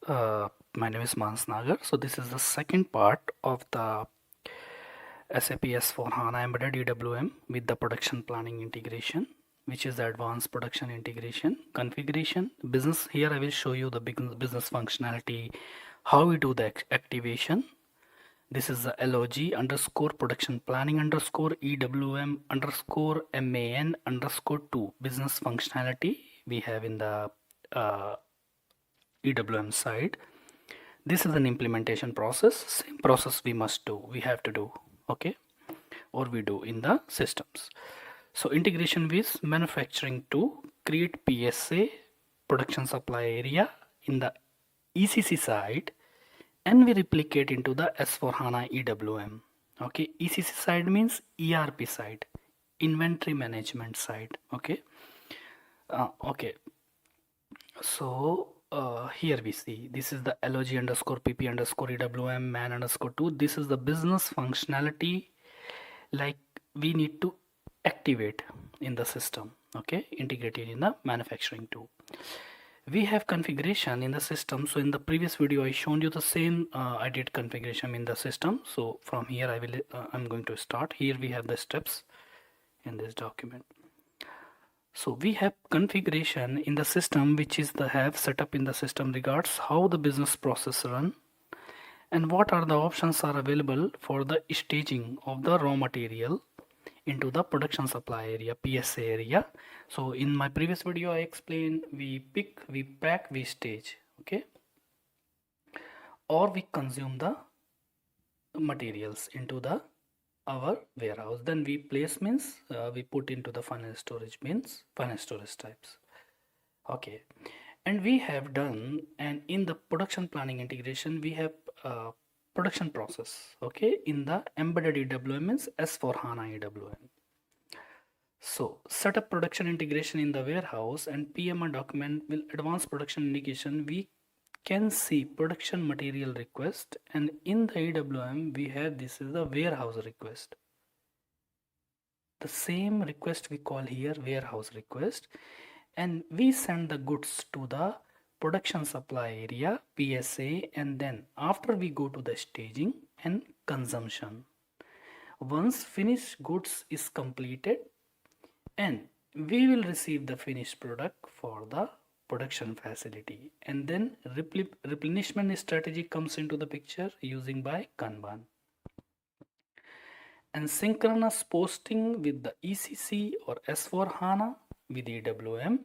My name is MANS. So this is the second part of the SAP S/4HANA Embedded EWM with the production planning integration, which is the advanced production integration configuration. Business, here I will show you the business functionality, how we do the activation. This is the LOG underscore production planning underscore EWM underscore MAN underscore 2 business functionality we have in the EWM side. This is an implementation process. Same process we have to do, okay, or we do in the systems. So integration with manufacturing to create PSA production supply area in the ECC side, and we replicate into the S/4HANA EWM. Okay, ECC side means ERP side, inventory management side. Okay, okay. So here we see this is the LOG underscore PP underscore EWM man underscore 2. This is the business functionality like we need to activate in the system. Okay, integrated in the manufacturing too. We have configuration in the system. So in the previous video I shown you the same I did configuration in the system. So from here I'm going to start. Here we have the steps in this document. So we have configuration in the system, which is the have setup in the system regards how the business process run and what are the options are available for the staging of the raw material into the production supply area, PSA area. So in my previous video I explained we pick, we pack, we stage, okay, or we consume the materials into the our warehouse, then we place means we put into the final storage means final storage types. Okay, and we have done, and in the production planning integration we have production process, okay, in the embedded EWM means S/4HANA EWM. So set up production integration in the warehouse and PMR document will advance production indication. We can see production material request, and in the EWM we have this is the warehouse request. The same request we call here warehouse request, and we send the goods to the production supply area PSA, and then after we go to the staging and consumption. Once finished goods is completed, and we will receive the finished product for the production facility, and then replenishment strategy comes into the picture using by Kanban, and synchronous posting with the ECC or S/4HANA with EWM,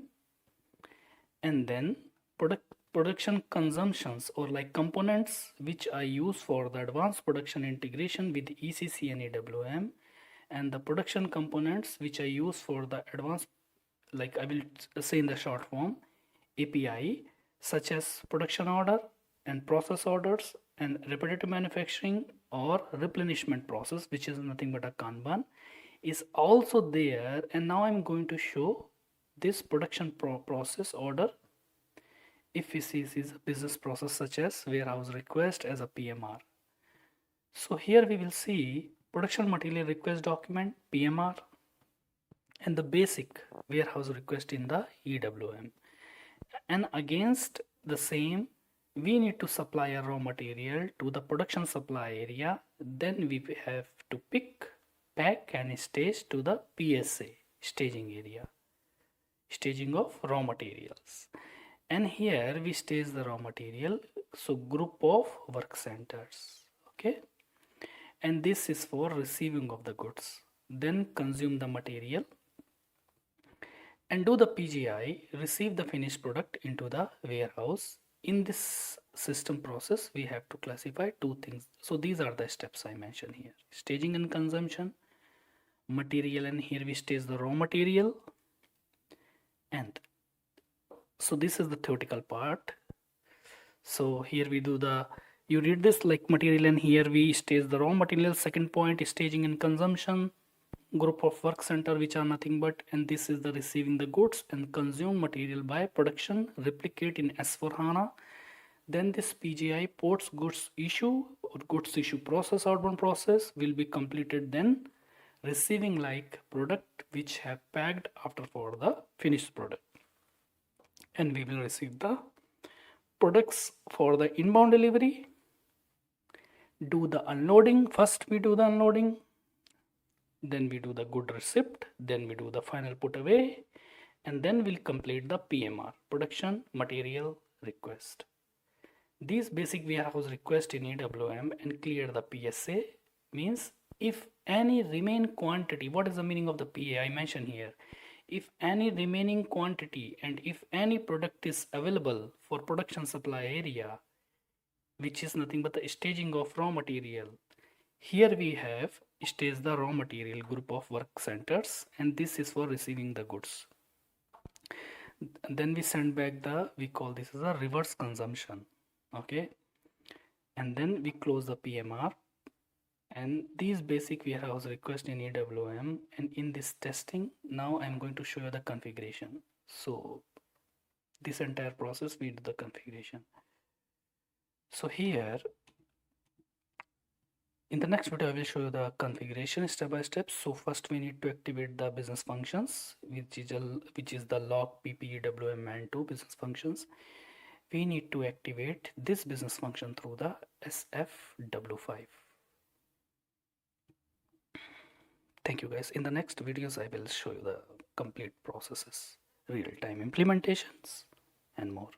and then production consumptions or like components which I use for the advanced production integration with ECC and EWM, and the production components which I use for the advanced, like I will say in the short form, API, such as production order and process orders and repetitive manufacturing or replenishment process, which is nothing but a Kanban, is also there. And now I'm going to show this production process order. If we see this is a business process such as warehouse request as a PMR. So here we will see production material request document, PMR, and the basic warehouse request in the EWM. And against the same, we need to supply a raw material to the production supply area. Then we have to pick, pack, and stage to the PSA staging area, staging of raw materials. And here we stage the raw material, so group of work centers, okay, and this is for receiving of the goods. Then consume the material and do the PGI, receive the finished product into the warehouse. In this system process we have to classify two things. So these are the steps I mentioned here: staging and consumption, material, and here we stage the raw material. And so this is the theoretical part. So here we do the, you read this like material, and here we stage the raw material. Second point is staging and consumption, group of work center which are nothing but, and this is the receiving the goods and consume material by production, replicate in S/4HANA. Then this PGI ports goods issue or goods issue process, outbound process will be completed, then receiving like product which have packed after for the finished product, and we will receive the products for the inbound delivery, do the unloading. First we do the unloading, then we do the good receipt, then we do the final put away, and then we'll complete the PMR, production material request. These basic warehouse request in EWM and clear the PSA means if any remain quantity, what is the meaning of the PA? I mentioned here, if any remaining quantity and if any product is available for production supply area, which is nothing but the staging of raw material. Here we have stage the raw material group of work centers, and this is for receiving the goods. And then we send back the, we call this as a reverse consumption. Okay, and then we close the PMR, and these basic warehouse request in EWM. And in this testing, now I'm going to show you the configuration. So this entire process we do the configuration. So here in the next video I will show you the configuration step by step. So first we need to activate the business functions, which is the log PPEWM and 2 business functions. We need to activate this business function through the SFW5. Thank you guys. In the next videos I will show you the complete processes, real-time implementations and more.